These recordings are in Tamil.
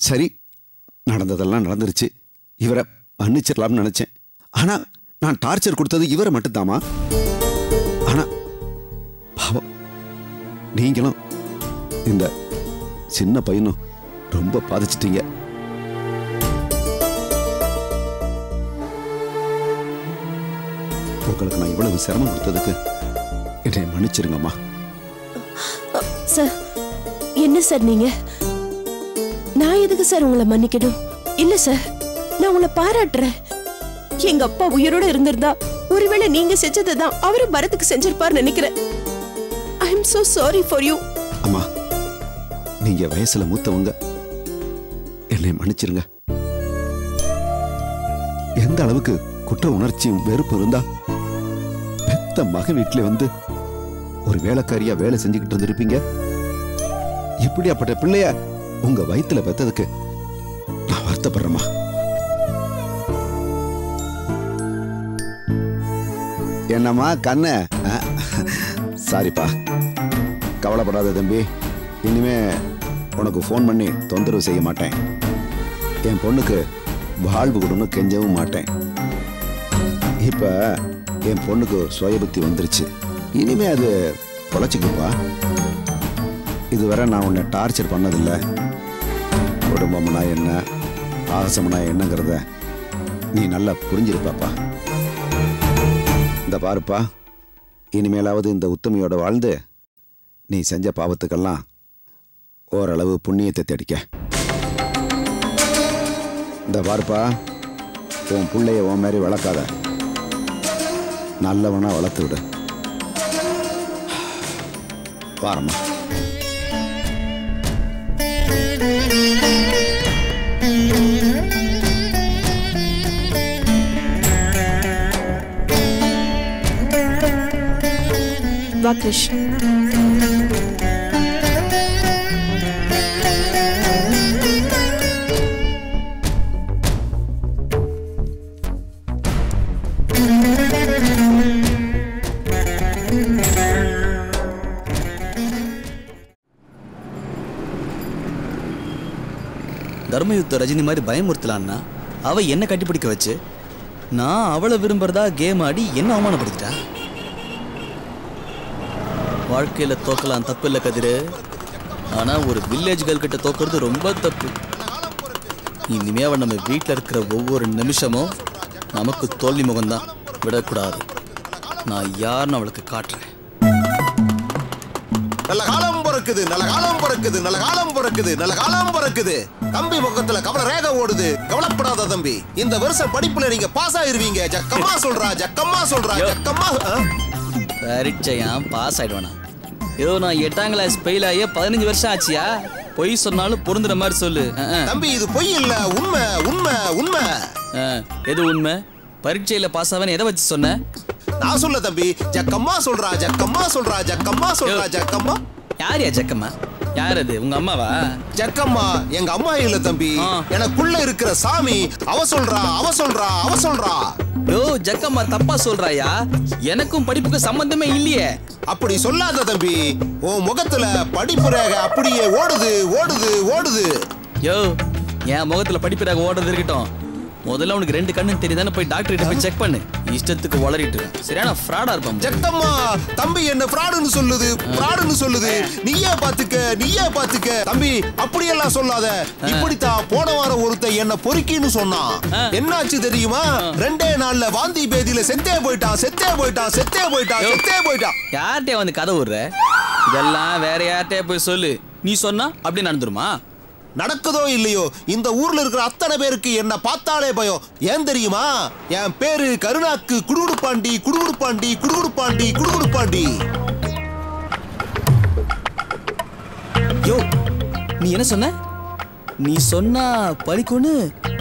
சரி, நடந்ததெல்லாம் நடந்துருச்சு, இவரை மன்னிச்சிடலாம்னு நினைச்சேன். ஆனா நான் டார்ச்சர் கொடுத்தது இவரை மட்டும்தாமா. ஆனா பாவம், நீங்களும் இந்த சின்ன பையனும் ரொம்ப பாதிச்சிட்டீங்க. உங்களுக்கு நான் இவ்வளவு சிரமம் கொடுத்ததுக்கு என்னை மன்னிச்சிருங்கம்மா. சார், என்ன சார் நீங்க? நான் எதுக்கு சார் உங்களை மன்னிக்கணும்? இல்ல சார், நான் உங்களை பாராட்டுறேன். எங்க அப்பா உயிரோட இருந்திருந்தா ஒருவேளை நீங்க செஞ்சதுதான் அவரு பரத்துக்கு செஞ்சிருப்பார் நினைக்கிறேன். I am so sorry for you. அம்மா, நீங்க வயசுல மூத்தவங்க, என்னை மன்னிச்சிருங்க. எந்த அளவுக்கு குற்ற உணர்ச்சியும் வெறுப்பு இருந்தா பெத்த மகன் வீட்டுல வந்து ஒரு வேலைக்காரியா வேலை செஞ்சுக்கிட்டு இருந்திருப்பீங்க. இப்படியாப்பட்ட பிள்ளைய உங்க வயித்துல பெத்ததுக்கு நான் வருத்தப்படுறேம்மா. என்னம்மா கண்ண? சாரிப்பா. கவலைப்படாத தம்பி, இனிமே உனக்கு ஃபோன் பண்ணி தொந்தரவு செய்ய மாட்டேன். என் பொண்ணுக்கு வாழ்வு கொடுன்னு கெஞ்சவும் மாட்டேன். இப்ப என் பொண்ணுக்கு சுய புத்தி வந்துருச்சு. இனிமே அது பொழைச்சிக்குப்பா. இதுவரை நான் உன்னை டார்ச்சர் பண்ணதில்லை. குடும்பம்னா என்ன, ஆசம்னா என்னங்கிறத நீ நல்லா புரிஞ்சிருப்பாப்பா. இந்த பாருப்பா, இனிமேலாவது இந்த உத்தமையோட வாழ்ந்து நீ செஞ்ச பாவத்துக்கெல்லாம் ஓரளவு புண்ணியத்தை தேடிக்க. இந்த பாருப்பா, உன் பிள்ளைய உன் மாதிரி வளர்க்காத, நல்லவனா வளர்த்து விடு. பாரம்மா. வா கிருஷ். தர்மயுத்த ரஜினி மாதிரி பயமுறுத்தலான்னா அவ என்ன கட்டிப்பிடிக்க வச்சு நான் அவளை விரும்புறதா கேம் ஆடி என்ன அவமானப்படுத்திட்டா. வாழ்க்கையில தோக்கலாம் தப்பு இல்லை கதிரு, ஆனா ஒரு வில்லேஜ் கேர்ள் கிட்ட தோக்குறது ரொம்ப தப்பு. இனிமே அவன் நம்ம வீட்டில் இருக்கிற ஒவ்வொரு நிமிஷமும் நமக்கு தோல்வி முகம்தான், விடக்கூடாது. நான் யாருன்னு அவளுக்கு காட்டுறேன். நல்ல காலம் பிறக்குது, நல்ல காலம் பிறக்குது, நல்ல காலம் பிறக்குது, நல்ல காலம் பிறக்குது. தம்பி முகத்துல கவலை ரேகை ஓடுது. கவலைப்படாத தம்பி, இந்த வருஷம் படிப்புல நீங்க பாஸ் ஆயிருவீங்க. ஜக்கம்மா சொல்றா, ஜக்கம்மா சொல்றா, ஜக்கம்மா. பரீட்சையாம் பாஸ் ஆயிடுவானா? ஏதோ நான் 8ஆம் கிளாஸ் ஃபெயில் ஆகிய 15 வருஷம் ஆச்சியா? பொய் சொன்னாலும் பொருந்துற மாதிரி சொல்லு. தம்பி, இது பொய் இல்ல, உண்மை, உண்மை, உண்மை. எது உண்மை? பரீட்சையில பாஸ் ஆவேன்னு எதை வச்சு சொன்ன? நான் சொல்ல தம்பி, ஜக்கம்மா சொல்றா, ஜக்கம்மா சொல்றா, ஜக்கம்மா சொல்றா, ஜக்கம்மா. யாரியா ஜக்கம்மா? யார் அது? உங்க அம்மாவா? ஜக்கம்மா எங்க அம்மா இல்ல தம்பி, எனக்குள்ள இருக்கிற சாமி. அவ சொல்றா, அவ சொல்றா, அவ சொல்றா. யோ ஜக்கம்மா தப்பா சொல்றாயா? எனக்கும் படிப்புக்கு சம்பந்தமே இல்லையே. அப்படி சொல்லாத தம்பி, உன் முகத்துல படிப்பு ரேகை அப்படியே ஓடுது, ஓடுது, ஓடுது. யோ, என் முகத்துல படிப்பு ரேகை ஓடுறது இருக்கட்டும், முதல்ல உனக்கு 2 கண்ணு தெரியுதானே போய் டாக்டர் கிட்ட போய் செக் பண்ணு. இஷ்டத்துக்கு வளரிட்டு சரியான ஃப்ராடா இருப்பான். ஜக்கம்மா, தம்பி என்ன ஃப்ராடுன்னு சொல்லுது, ஃப்ராடுன்னு சொல்லுது. நீயே பாத்துக்க, நீயே பாத்துக்க. தம்பி அப்படியெல்லாம் சொல்லாத. இப்படித்தான் போன வாரம் ஒருத்தன் என்ன பொறுக்கின்னு சொன்னான். என்னாச்சு தெரியுமா? 2 நாள்ல வாந்தி பேதியில செத்தே போயிட்டான், செத்தே போயிட்டான், செத்தே போயிட்டான், செத்தே போயிட்டான். யார்கிட்ட வந்து கதை விடுற? இதெல்லாம் வேற யார்கிட்ட போய் சொல்லு. நீ சொன்னா அப்படி நடந்துருமா? நடக்குதோ இல்லையோ, இந்த ஊர்ல இருக்கிற அத்தனை பேருக்கு என்ன பார்த்தாலே பயம். ஏன் தெரியுமா? என் பேரு கருணாக்கு குடுகுடுப்பாண்டி, குடுகுடுப்பாண்டி, குடுகுடுப்பாண்டி, குடுகுடுப்பாண்டி. யோ, நீ என்ன சொன்ன? நீ சொன்னா பழிக்குன்னு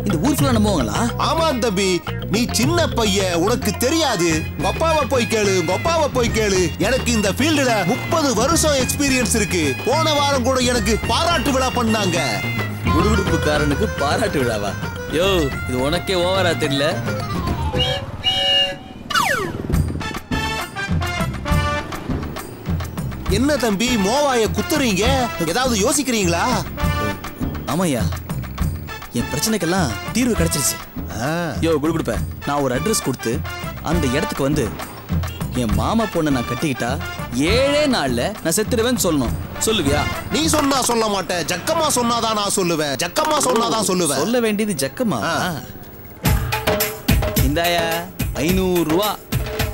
இந்த ஊர் ஃபுல்லா நம்புவாங்களா? ஆமா தம்பி, நீ சின்ன பையன், உனக்கு தெரியாது. அப்பாவை போய் கேளு, அப்பாவை போய் கேளு. எனக்கு இந்த ஃபீல்டுல 30 வருஷம் எக்ஸ்பீரியன்ஸ் இருக்கு. போன வாரம் கூட எனக்கு பாராட்டு விழா பண்ணாங்க. குடுகுடுப்புக்காரனுக்கு பாராட்டு விழாவா? யோ, இது உனக்கே ஓவரா தெரியல? என்ன தம்பி மோவாய குத்துறீங்க? ஏதாவது யோசிக்கிறீங்களா? ஆமாய்யா, என் பிரச்சனைக்கெல்லாம் தீர்வு கிடைச்சிருச்சு. யோ குடுப்ப நான் ஒரு அட்ரஸ் கொடுத்து அந்த இடத்துக்கு வந்து என் மாமா பொண்ணை நான் கட்டிக்கிட்டா 7 நாள்ல நான் செத்துடுவேன்னு சொல்லணும். சொல்லுவியா? நீ சொன்னா சொல்ல மாட்டேன், ஜக்கம்மா சொன்னாதான் நான் சொல்லுவேன். ஜக்கம்மா சொன்னாதான் சொல்லுவேன். சொல்ல வேண்டியது ஜக்கம்மா. இந்தாயா 500 ரூபா.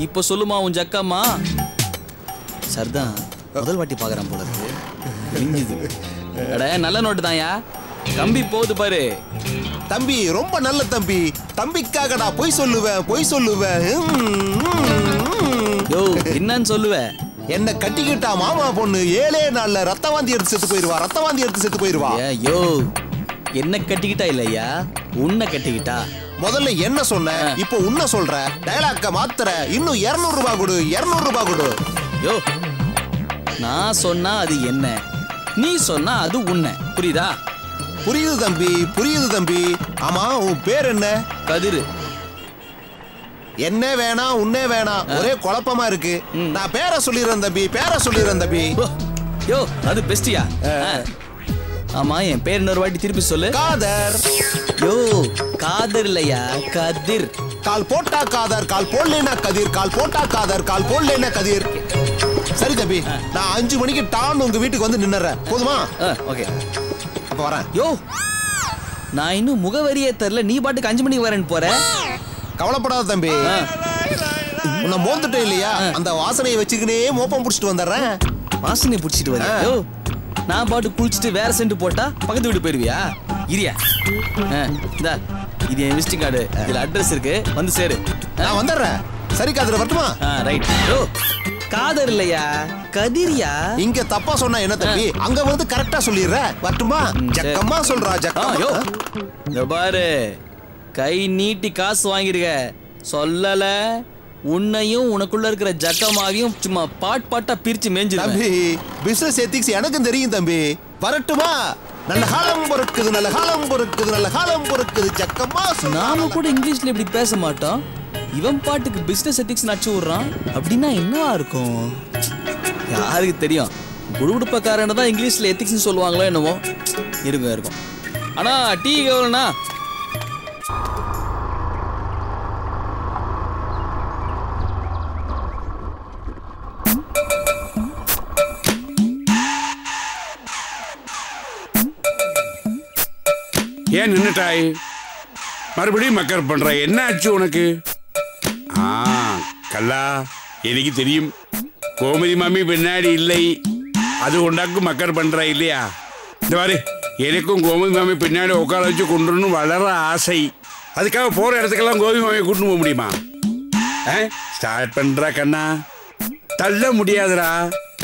இப்ப சொல்லுமா உன் ஜக்கம்மா. சரிதான், முதல் வாட்டி பாக்குறான் போல இருக்கு. நல்ல நோட்டு தான்யா. கம்பி போகுது பாரு. தம்பி ரொம்ப நல்ல தம்பி. தம்பிக்காக நான் பொய் சொல்லுவேன். யோ என்னன்னு சொல்லுவேன்? என்ன கட்டிக்கிட்டா மாமா பொண்ணு 7 நாள்ல ரத்தவாந்தி எடுத்து செத்து போயிருவா. யோ என்ன கட்டிக்கிட்டா இல்லையா, உன்னை கட்டிக்கிட்டா. முதல்ல என்ன சொன்ன, இப்போ உன்ன சொல்ற. டயலாக்க மாத்துற. இன்னும் 200 ரூபாய் கொடு. யோ நான் சொன்னா அது என்ன, நீ சொன்னா அது உன்னை. புரியுதா? புரியுது தம்பி. ஆமா உன் பேர் என்ன? கதிர். என்ன வேணாம் உன்னே வேணாம், ஒரே குழப்பமா இருக்கு. நான் பேரை சொல்லிடுறேன் தம்பி. யோ அது பெஸ்டியா? ஆமா என் பேர் இன்னொரு வாட்டி திருப்பி சொல்லு. காதர். யோ காதர் இல்லையா, கதிர். கால் போட்டா காதர், கால் போடலைனா கதிர். கால் போட்டா காதர், கால் போடலைனா கதிர். சரி தம்பி, நான் 5 மணிக்கு டான் உங்க வீட்டுக்கு வந்து நின்னுறேன். போதுமா? ஓகே அப்ப வரேன். யோ நான் இன்னும் முகவரியே தெரியல, நீ பாட்டுக்கு 5 மணிக்கு வரேன்னு போற. கவலைப்படாத தம்பி, உன்னை மோந்துட்டே இல்லையா, அந்த வாசனையை வச்சுக்கினே மோப்பம் புடிச்சிட்டு வந்துடுறேன். வாசனையை புடிச்சிட்டு வர? யோ நான் பாட்டு குளிச்சுட்டு வேற சென்ட் போட்டா பக்கத்து வீட்டு போயிருவியா? இரியா இந்தா இது என் விசிட்டிங் கார்டு, இதுல அட்ரஸ் இருக்கு, வந்து சேரு. நான் வந்துடுறேன். சரி காதர் வரட்டுமா? ரைட். யோ காதர் இல்லையா, கதிரியா. இங்க தப்பா சொன்னா என்ன தம்பி, அங்க வந்து கரெக்டா சொல்லிடுற. வரட்டுமா? ஜக்கம்மா சொல்றா. யோ இந்த பாரு, கை நீட்டி காசு வாங்கிருக்க சொல்லல, உன்னையும் உனக்குள்ள இருக்கிற ஜக்கமாவையும் சும்மா பாட்டா பிரிச்சு மேஞ்சிரு. தம்பி பிசினஸ் எத்திக்ஸ் எனக்கும் தெரியும் தம்பி. வரட்டுமா? நல்ல காலம் பொறுக்குது ஜக்கம்மா. நாம கூட இங்கிலீஷ்ல இப்படி பேச மாட்டோம், இவன் பாட்டுக்கு பிசினஸ் எத்திக்ஸ் நச்சு விடுறான். அப்படின்னா என்னவா இருக்கும் யாருக்கு தெரியும்? குடுகுடுப்பக்காரன் தான் இங்கிலீஷ்ல எத்திக்ஸ் சொல்லுவாங்களோ என்னவோ. இருக்கும். ஆனா டீ எவ்வளோண்ணா? ஏன் நின்னுட்டாய்? மறுபடியும் மக்கர் பண்ற, என்ன ஆச்சு உனக்கு? கல்லா, எனக்கு தெரியும் கோமதி மாமி பின்னாடி இல்லை, அது உண்டாக்கு மக்கர் பண்ற இல்லையா? இந்த மாதிரி எனக்கும் கோமதி மாமி பின்னாடி உட்கார வச்சு கொண்டுன்னு வளர ஆசை. அதுக்காக போற இடத்துக்கெல்லாம் கோமதி மாமியை கூட்டு போக முடியுமா? ஸ்டார்ட் பண்றா கண்ணா, தள்ள முடியாதுடா.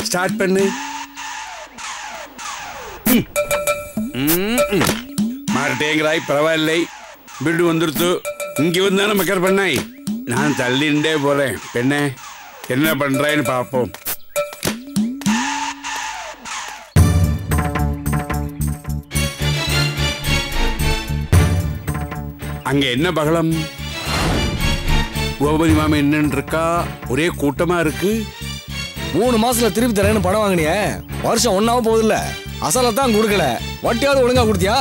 ஸ்டார்ட் பண்ணு. மாட்டேங்கிறாய், பரவாயில்லை, வீடு வந்துருத்து. இங்கே வந்தானே மக்கர் பண்ணாய், நான் தள்ளிண்டே போறேன். பெண்ணே என்ன பண்றாயின்னு பார்ப்போம். அங்க என்ன பகலம்? கோபதி மாமா என்னன்னு இருக்கா? ஒரே கூட்டமா இருக்கு. 3 மாசத்துல திருப்பி தரேன்னு பணம் வாங்கினிய, வருஷம் ஒன்னாவும் போகுதுல்ல, அசலத்தான் கொடுக்கல, வட்டியாவது ஒழுங்கா கொடுத்தியா?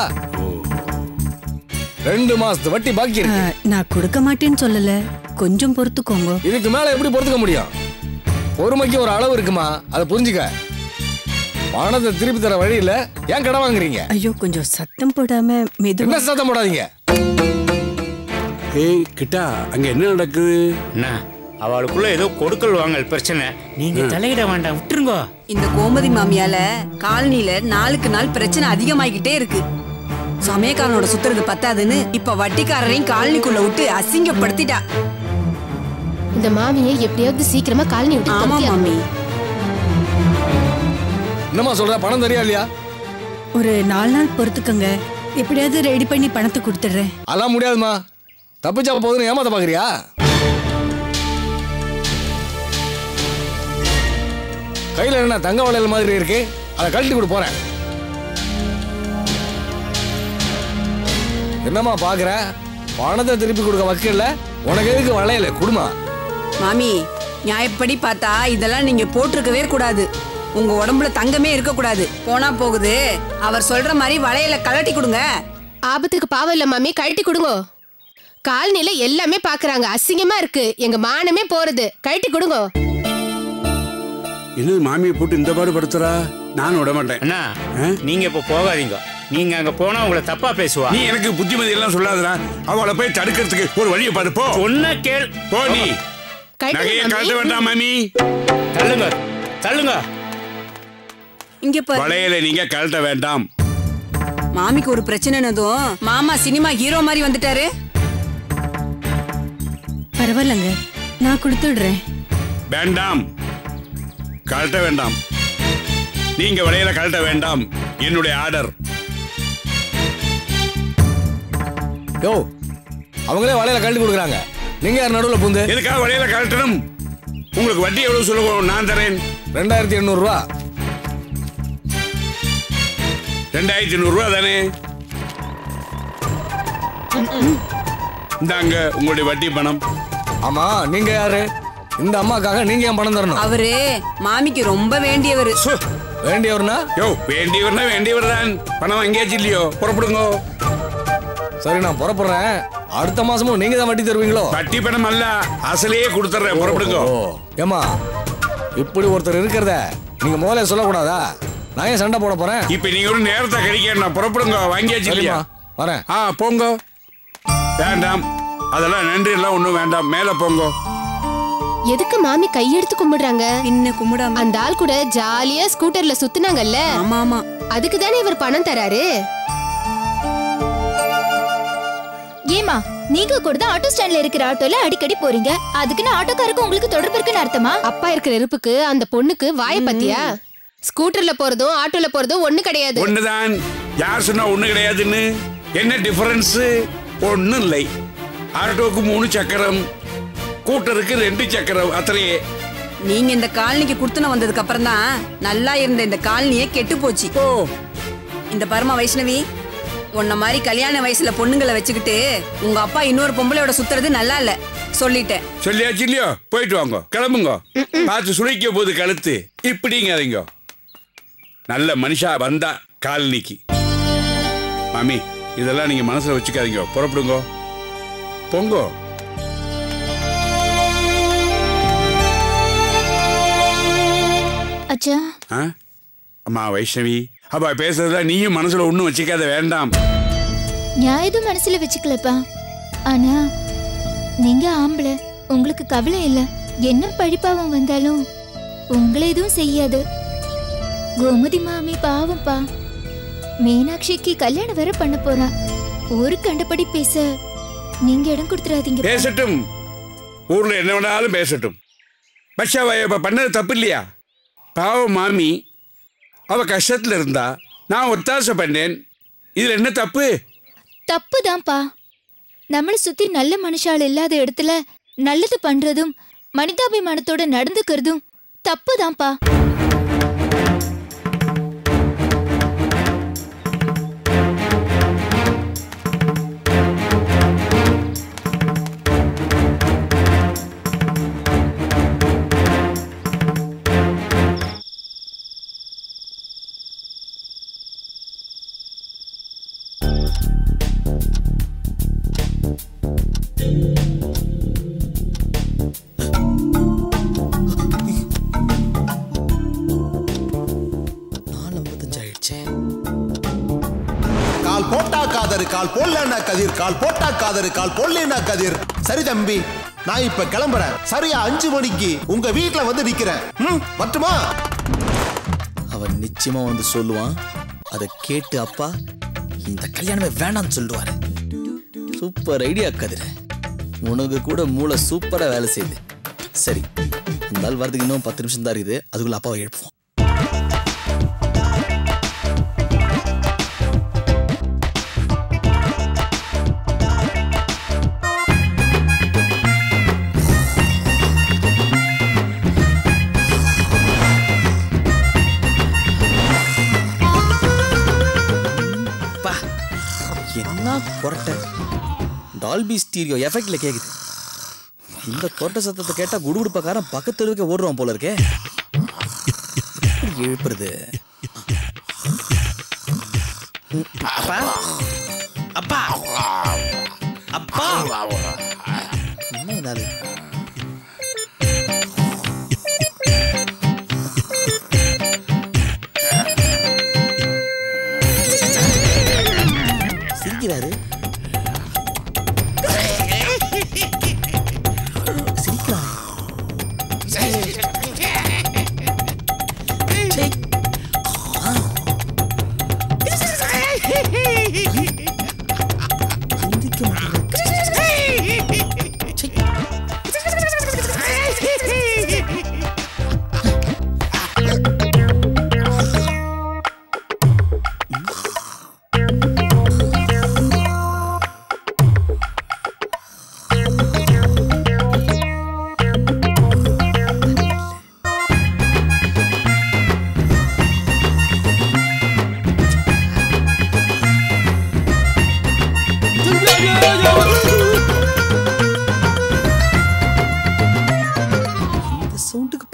2 மாசத்து வட்டி பாக்கி இருக்கு. நான் கொடுக்க மாட்டேன்னு சொல்லல, கொஞ்சம் பொறுத்துக்கோங்க. இதுக்கு மேல எப்படி பொறுத்துக்க முடியும்? பொறுமைக்கு ஒரு அளவு இருக்குமா, அதை புரிஞ்சுக்க. பணத்தை திருப்பி தர வழி இல்ல, ஏன் கடன் வாங்குறீங்க? ஐயோ கொஞ்சம் சத்தம் போடாம மெதுவா. என்ன சத்தம் போடாதீங்க. ஏய் கிட்டா, அங்க என்ன நடக்குது? என்ன அவளுக்குள்ள ஏதோ கொடுக்கல் வாங்கல் பிரச்சனை, நீங்க தலையிட வேண்டாம், விட்டுருங்க. இந்த கோமதி மாமியால காலனில நாளுக்கு நாள் பிரச்சனை அதிகமாகிட்டே இருக்கு. சமயக்காரனோட சுத்துறது பத்தாதுன்னு இப்ப வட்டிக்காரரையும் காலனிக்குள்ள விட்டு அசிங்கப்படுத்திட்டா. இந்த மாமியை எப்படியாவது சீக்கிரமா காலனி விட்டு. ஆமா மாமி. என்னமா சொல்ற? பணம் தெரியா இல்லையா? ஒரு 4 நாள் பொறுத்துக்கங்க, எப்படியாவது ரெடி பண்ணி பணத்தை கொடுத்துடுறேன். அதெல்லாம் முடியாதுமா, தப்பிச்சா போதுன்னு ஏமாத்த பாக்குறியா? கையில என்ன தங்க வளையல் மாதிரி இருக்கு, அதை கழட்டி கொடு போறேன். என்னம்மா பாக்குற? பணத்தை திருப்பி கொடுக்க வக்கீல்ல, உனக்கு எதுக்கு வளையல? குடுமா மாமி, நியாயப்படி பார்த்தா இதெல்லாம் நீங்க போட்டிருக்கவே கூடாது. உங்க உடம்புல தங்கமே இருக்க கூடாது. போனா போகுது, அவர் சொல்ற மாதிரி வளையல கழட்டி கொடுங்க. ஆபத்துக்கு பாவம் இல்ல மாமி, கழட்டி கொடுங்க. காலனில எல்லாமே பாக்குறாங்க, அசிங்கமா இருக்கு, எங்க மானமே போறது, கழட்டி கொடுங்க. என்ன மாமியை போட்டு இந்த பாடு படுத்துறா? நான் விட மாட்டேன். அண்ணா நீங்க இப்ப போகாதீங்க. நீங்க அங்க போனா உங்களை தப்பா பேசுவா. நீ எனக்கு புத்திமதி எல்லாம் சொல்லாதடா. அவளை போய் தடுக்கிறதுக்கு ஒரு வழியை பாரு. போ. ஒன்ன கேள். போ நீ. நகையை கழட்ட வேண்டாம் மாமி. தள்ளுங்க தள்ளுங்க. இங்க பாரு. வளையல நீங்க கழட்ட வேண்டாம். மாமிக்கு ஒரு பிரச்சனைனதும் மாமா சினிமா ஹீரோ மாதிரி வந்துட்டாரு. பரவாயில்லங்க, நான் கொடுத்துடுறேன். வேண்டாம், கழட்ட வேண்டாம். நீங்க வளையல கழட்ட வேண்டாம். என்னுடைய ஆர்டர். யோ, அவங்களே வளையல கழட்டி கொடுக்குறாங்க, நீங்க யார் நடுவில் பூந்து? எதுக்காக வளையல கழட்டணும்? உங்களுக்கு வட்டி எவ்வளவு சொல்லுவோம்? நான் தரேன். 2800 ரூபா. 2800 ரூபா தானே? இந்தாங்க உங்களுடைய வட்டி பணம். ஆமா, நீங்க யாரு? இந்த அம்மாக்காக நீங்க ஏன் பணம் தரணும்? அவரு மாமிக்கு ரொம்ப வேண்டியவர். வேண்டியவர்னா? யோ, வேண்டியவர்னா வேண்டியவர் தான். பணம் வாங்கியாச்சு இல்லையோ? புறப்படுங்க. சரி, நான் புறப்படுறேன். அடுத்த மாசமும் நீங்க தான் வட்டி தருவீங்களோ? வட்டி பணம் அல்ல, அசலையே கொடுத்துறேன். புறப்படுங்க. ஏமா, இப்படி ஒருத்தர் இருக்கிறத நீங்க முதல்ல சொல்லக்கூடாதா? நான் ஏன் சண்டை போட போறேன்? இப்ப நீங்க ஒரு நேரத்தை கழிக்க. நான் புறப்படுங்க. வாங்கியாச்சு இல்லையா? வரேன். போங்க. வேண்டாம், அதெல்லாம் நன்றி எல்லாம் ஒண்ணும் வேண்டாம். மேல போங்க. எதுக்கு மாமி கையெடுத்து கும்பிடுறாங்க? பின்ன கும்பிடாம அந்த ஆள் கூட ஜாலியா ஸ்கூட்டர்ல சுத்துனாங்கல்ல. ஆமா ஆமா, அதுக்கு தானே இவர் பணம் தராரு. ஏமா, நீங்க கூட தான் ஆட்டோ ஸ்டாண்ட்ல இருக்கிற ஆட்டோல அடிக்கடி போறீங்க. அதுக்குன்னு ஆட்டோக்காருக்கு உங்களுக்கு தொடர்பு இருக்குன்னு அர்த்தமா? அப்பா இருக்கிற இருப்புக்கு அந்த பொண்ணுக்கு வாய பத்தியா? ஸ்கூட்டர்ல போறதும் ஆட்டோல போறதும் ஒண்ணு கிடையாது. ஒண்ணுதான். யார் சொன்னா ஒண்ணு கிடையாதுன்னு? என்ன டிஃபரன்ஸ்? ஒண்ணும் இல்லை. ஆட்டோக்கு 3 சக்கரம், ஸ்கூட்டருக்கு 2 சக்கரம், அத்தனையே. நீங்க இந்த காலனிக்கு குடுத்துன வந்ததுக்கு அப்புறம் தான் நல்லா இருந்த இந்த காலனியே கெட்டு போச்சு. இந்த பரம வைஷ்ணவி, உன்ன மாதிரி கல்யாண வயசுல பொண்ணுங்களை வச்சுக்கிட்டு உங்க அப்பா இன்னொரு பொம்பளையோட சுத்துறது நல்லா இல்ல. சொல்லிட்டேன். சொல்லியாச்சு இல்லையோ? போயிட்டு வாங்க, கிளம்புங்க. பார்த்து சுழிக்க போது கழுத்து. இப்படிங்காதீங்க. நல்ல மனுஷா வந்தா காலனிக்கு. மாமி, இதெல்லாம் நீங்க மனசுல வச்சுக்காதீங்க. புறப்படுங்க, போங்க. அச்சா. அம்மா வைஷ்ணவி, அப்பா பேசுறதா நீயும் மனசுல ஒண்ணும் வச்சுக்காத. வேண்டாம். நான் எதுவும் மனசுல வச்சுக்கலப்பா. ஆனா நீங்க ஆம்பளை, உங்களுக்கு கவலை இல்ல. என்ன படிப்பாவும் வந்தாலும் உங்களை எதுவும் செய்யாது. கோமதி மாமி பாவம்பா. மீனாட்சிக்கு கல்யாணம் வேற பண்ண போறா. ஒரு கண்டபடி பேச நீங்க இடம் கொடுத்துறாதீங்க. பேசட்டும், ஊர்ல என்ன வேணாலும் பேசட்டும். பஷாவை பண்ணது தப்பு இல்லையா? பாவம் மாமி, அவ கஷ்டத்துல இருந்தா நான் ஒத்தாசை பண்ணேன். இதுல என்ன தப்பு? தப்புதான்ப்பா. நம்மளை சுத்தி நல்ல மனுஷால் இல்லாத இடத்துல நல்லது பண்றதும் மனிதாபிமானத்தோட நடந்துக்கிறதும் தப்புதான்ப்பா. கால் போட்டா காதரு, கால் போடலன்னா கதிர், கால் போட்டா காதரு, கால் போடலன்னா கதிர். சரி தம்பி, நான் இப்ப கிளம்புறேன். சரியா 5 மணிக்கு உங்க வீட்டுல வந்து நிக்கிறேன். வரட்டுமா? அவன் நிச்சயமா வந்து சொல்லுவான். அதை கேட்டு அப்பா இந்த கல்யாணமே வேணாம்னு சொல்லுவாரு. சூப்பர் ஐடியா கதிர. உனக்கு கூட மூளை சூப்பரா வேலை செய்யுது. சரி, இந்த நாள் வரதுக்கு இன்னும் 10 நிமிஷம் தான் இருக்குது. அதுக்குள்ள அப்பாவை எழுப்புவோம். என்ன கொரட்டை! டால்பி ஸ்டீரியோ எஃபெக்ட்ல கேக்குது. இந்த கொரட்டை சத்தத்தை கேட்டா குடுகுடுப்பக்காரன் பக்கத்து தெருவுக்கு ஓடுறான் போல இருக்கே. எழுப்புறது. அப்பா, அப்பா அப்பா என்ன சிரிக்கிறாரு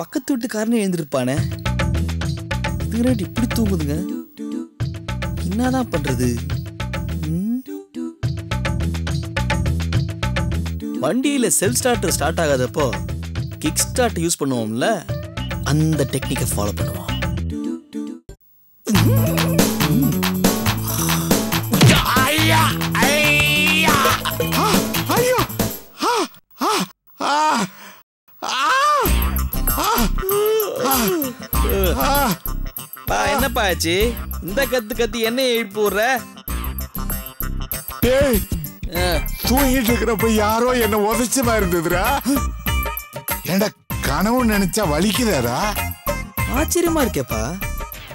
பக்கத்து வீட்டுக்காரனே எழுந்திருப்பானே, இப்படி தூங்குதுங்க, என்னதான் பண்றது? வண்டியில செல்ஃப் ஸ்டார்டர் ஸ்டார்ட் ஆகாதப்போ கிக் ஸ்டார்ட் யூஸ் பண்ணுவோம்ல, அந்த டெக்னிக்கை ஃபாலோ பண்ணுவோம். என்னப்பா ஆச்சு? இந்த கத்து கத்தி என்ன எழுப்பி போடுற? தூங்கிட்டு இருக்கிறப்ப யாரோ என்ன உதச்சமா இருந்ததுடா. ஏண்டா கனவு நினைச்சா வலிக்குதாடா? ஆச்சரியமா இருக்கேப்பா.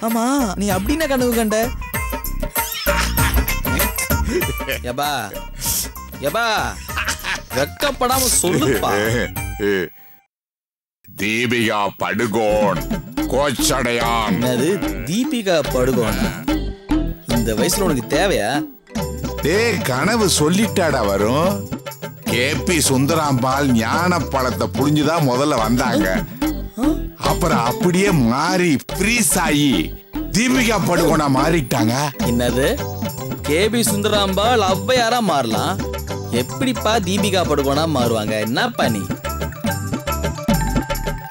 ஆமா, நீ அப்படின்னா கனவு கண்ட? யபா யபா வெக்கப்படாம சொல்லுப்பா. தீபிகா படுகோன் கோச்சடையான். என்னது தீபிகா படுகோன்? இந்த வயசுல உனக்கு தேவையா? கனவு சொல்லிட்டாடா வரும். கேபி சுந்தராம்பாள் ஞான பழத்தை புழிஞ்சுதான் முதல்ல வந்தாங்க. அப்புறம் அப்படியே மாறி ஃப்ரீஸ் ஆகி தீபிகா படுகோனா மாறிட்டாங்க. என்னது கேபி சுந்தராம்பாள் ஔவையாரா மாறலாம்? எப்படிப்பா தீபிகா படுகோனா மாறுவாங்க? என்னப்பா நீ?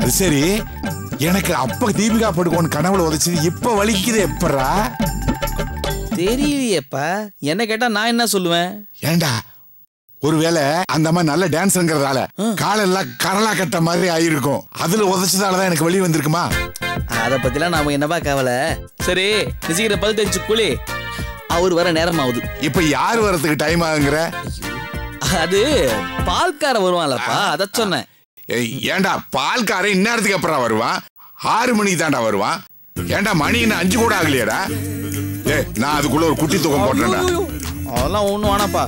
அது சரி, எனக்கு அப்ப தீபிகா படுகோன் கனவுல உதச்சது இப்ப வலிக்குது எப்பறா? தெரியலையேப்பா. என்ன கேட்டா நான் என்ன சொல்லுவேன்? ஏண்டா ஒருவேளை அந்த அம்மா நல்ல டான்ஸ்ங்கிறதால காலெல்லாம் கரலா கட்ட மாதிரி ஆயிருக்கும். அதுல உதச்சதாலதான் எனக்கு வெளியே வந்திருக்குமா? அத பத்திலாம் நாம என்னப்பா கவலை. சரி, நிசீக்கிர பல் தேய்ச்சு குளி, அவர் வர நேரம் ஆகுது. இப்ப யாரு வரதுக்கு டைம் ஆகுங்கிற? அது பால்கார வருவான்லப்பா, அத சொன்னேன். ஏண்டா பால்காரன் இந்நேரத்துக்கு அப்புறம் வருவான்? 6 மணிக்கு தாண்டா வருவான். ஏண்டா மணி என்ன 5 கூட ஆகலையாடா? நான் அதுக்குள்ள ஒரு குட்டி தூக்கம் போட்டேன்டா. அதெல்லாம் ஒண்ணும் வேணாப்பா.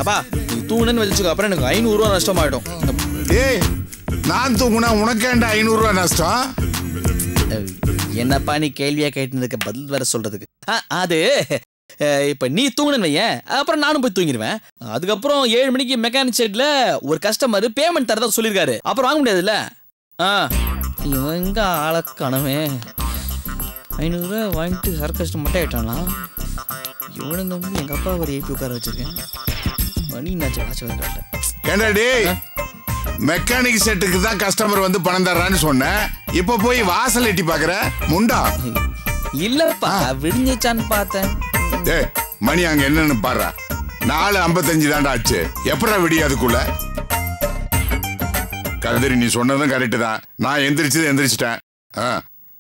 அப்பா நீ தூங்குனேன்னு வச்சுக்க, அப்புறம் எனக்கு 500 ரூபா நஷ்டமாயிடும். நான் தூங்குனா உனக்கு ஏண்டா 500 ரூபா நஷ்டம்? என்னப்பா நீ கேள்வியா கேட்டதுக்கு பதில் வேற சொல்றதுக்கு? அது இப்ப நீ தூங்குனேன்னு வையேன், அப்புறம் நானும் போய் தூங்கிடுவேன். அதுக்கப்புறம் 7 மணிக்கு மெக்கானிக் சைட்ல ஒரு கஸ்டமர் பேமெண்ட் தரதா சொல்லியிருக்காரு. அப்புறம் வாங்க முடியாதுல்ல. இவன் எங்க ஆளக்கானவே 500 ரூபா வாங்கிட்டு சர்க்கஸ்ட் மட்டும் ஆயிட்டானா? இவனை நம்பி எங்க அப்பா ஒரு ஏபி உட்கார வச்சிருக்கேன். மணி என்னாச்சு வாட்ச வேண்டாம். ஏண்டாடி மெக்கானிக் செட்டுக்கு தான் கஸ்டமர் வந்து பணம் தர்றான்னு சொன்னேன். இப்ப போய் வாசல் எட்டி பாக்குற முண்டா? இல்லப்பா, விடிஞ்சான்னு பார்த்தேன். மணி அங்க என்னன்னு பாரு. 4:55 தாண்டா ஆச்சு. எப்படா விடிய அதுக்குள்ள? கதிரி நீ சொன்னதும் கரெக்ட் தான். நான் எந்திரிச்சிட்டேன்.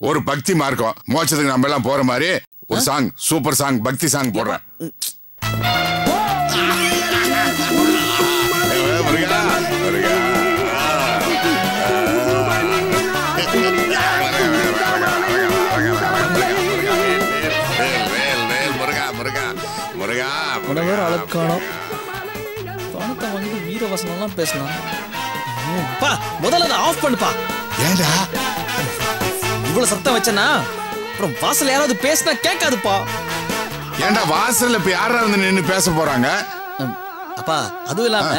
ஒரு பக்தி மார்க்கம் மோட்சத்துக்கு நம்ம எல்லாம் போற மாதிரி ஒரு சாங், சூப்பர் சாங், பக்தி சாங் போடுறேன். அழகானோம் பணத்தை வாங்கிட்டு வீரவசனம்லாம் பேசலாம். முதல்ல ஆஃப் பண்ணுப்பா. ஏண்டா இவ்வளவு சத்தம் வச்சனா அப்புறம் வாசல்ல யாராவது பேசினா கேட்காதுப்பா. ஏண்டா வாசல்ல இப்ப யாரா வந்து நின்னு பேச போறாங்க? அப்பா அதுவும் இல்லாம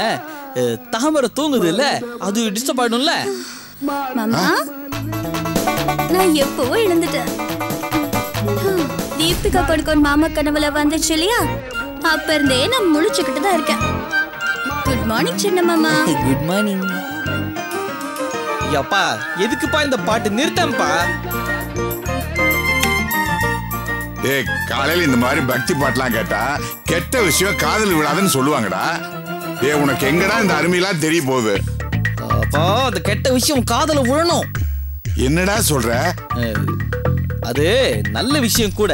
தாமரை தூங்குது இல்ல, அது டிஸ்டர்ப் ஆயிடும்ல. மாமா நான் எப்பவோ எழுந்துட்டேன். தீபிகா படுகோன் மாமா கனவுல வந்துச்சு இல்லையா? அப்ப இருந்தே நான் முழிச்சுக்கிட்டு தான் இருக்கேன். குட் மார்னிங் சின்ன மாமா. Good morning. யப்பா எதுக்குப்பா இந்த பாட்டு நிறுத்தம்பா? ஏய் காலையில இந்த மாதிரி பக்தி பாட்டுலாம் கேட்டா கெட்ட விஷயம் காதல் விழாதுன்னு சொல்லுவாங்கடா. ஏய் உனக்கு எங்கடா இந்த அருமையெல்லாம் தெரிய போகுது? அப்பா அந்த கெட்ட விஷயம் காதல விழணும். என்னடா சொல்ற? அது நல்ல விஷயம் கூட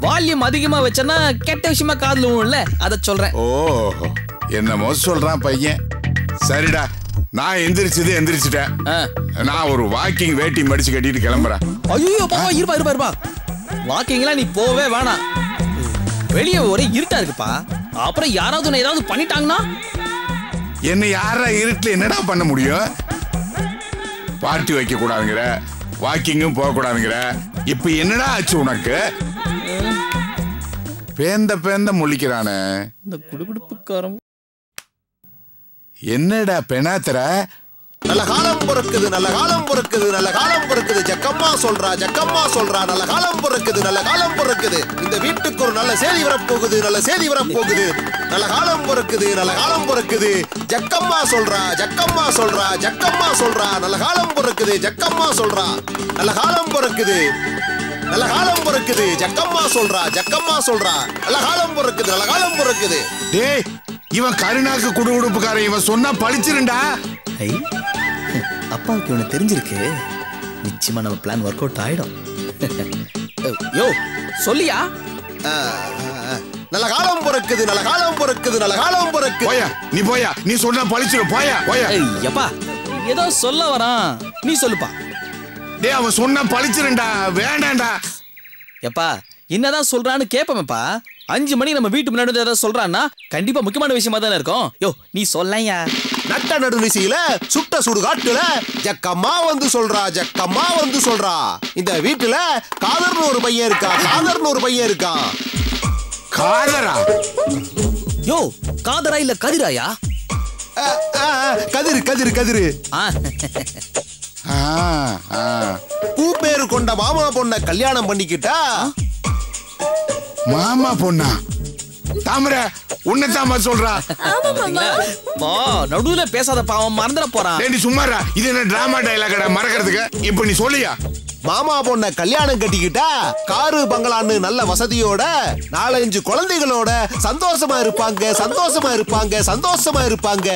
வால்யூம் அதிகமா வச்சனா கெட்ட விஷயமா காதல விழும்ல, அத சொல்றேன். ஓ என்னமோ சொல்றான் பையன். சரிடா நான் எந்திரிச்சிட்டேன். நான் ஒரு வாக்கிங் வேட்டி மடிச்சு கட்டிட்டு கிளம்புறேன். ஐயோ பாப்பா இருப்பா வாக்கிங்லாம் நீ போவே வேணாம். வெளியே ஒரே இருட்டா இருக்குப்பா. அப்புறம் யாராவது ஏதாவது பண்ணிட்டாங்கன்னா என்ன யாரா இருட்டுல என்னடா பண்ண முடியும்? பார்ட்டி வைக்க கூடாதுங்கிற, வாக்கிங்கும் போக கூடாதுங்கிற. இப்ப என்னடா ஆச்சு உனக்கு? பேந்த முழிக்கிறானே இந்த குடுகுடுப்புக்காரம். என்னடா பெணாத்தர? நல்ல காலம் பிறக்குது, நல்ல காலம் பிறக்குது, நல்ல காலம் பிறக்குது. ஜக்கம்மா சொல்றா, ஜக்கம்மா சொல்றா. நல்ல காலம் பிறக்குது, நல்ல காலம் பிறக்குது. இந்த வீட்டுக்கு ஒரு நல்ல செய்தி வரப்போகுது, நல்ல செய்தி வரப்போகுது. நல்ல காலம் பிறக்குது, நல்ல காலம் பிறக்குது. ஜக்கம்மா சொல்றா, ஜக்கம்மா சொல்றா, ஜக்கம்மா சொல்றா. நல்ல காலம் பிறக்குது, ஜக்கம்மா சொல்றா. நல்ல காலம் பிறக்குது, நல்ல காலம் பிறக்குது. ஜக்கம்மா சொல்றா, ஜக்கம்மா சொல்றா. நல்ல காலம் பிறக்குது, நல்ல காலம் பிறக்குது. டேய் இவன் கருணாக்கு குடுகுடுப்புக்காரன். இவன் சொன்னா பழிச்சிருண்டா. அப்பாவுக்கு இவனை தெரிஞ்சிருக்கு. நிச்சயமா நம்ம பிளான் ஒர்க் அவுட் ஆயிடும். யோ சொல்லியா? நல்ல காலம் பிறக்குது, நல்ல காலம் பிறக்குது, நல்ல காலம் பிறக்குது. போயா நீ போயா, நீ சொன்னா பழிச்சிரும். போயா போயா. எப்பா ஏதோ சொல்ல வரான், நீ சொல்லுப்பா. டேய் அவன் சொன்னா பழிச்சிருண்டா, வேண்டாம்டா. எப்பா என்னதான் சொல்றான்னு கேப்பமேப்பா. 5 மணி நம்ம வீட்டு முன்னாடி ஏதாவது சொல்றான்னா கண்டிப்பா முக்கியமான விஷயமா தானே இருக்கும். யோ நீ சொல்லையா? நட்ட நடுநிசையில சுட்ட சுடுகாட்டுல ஜக்கம்மா வந்து சொல்றா, ஜக்கம்மா வந்து சொல்றா. இந்த வீட்டுல காதர்னு ஒரு பையன் இருக்கா, காதர்னு ஒரு பையன் இருக்கா. காதரா? யோ காதரா இல்ல கதிராயா? கதிரு கதிரு கதிரு. பூ பேரு கொண்ட மாமா பொண்ண கல்யாணம் பண்ணிக்கிட்டா. மாமா பொண்ணா? தாமர உன்னதாமா சொல்றா. நடுவுல பேசாத பாவம் மறந்துட போறான். நீ சும்மாரா, இது என்ன டிராமா டயலாகடா மறக்கிறதுக்கு? இப்ப நீ சொல்லியா? மாமா பொண்ண கல்யாணம் கட்டிக்கிட்டா காரு பங்களான்னு நல்ல வசதியோட 4-5 குழந்தைகளோட சந்தோஷமா இருப்பாங்க, சந்தோஷமா இருப்பாங்க, சந்தோஷமா இருப்பாங்க.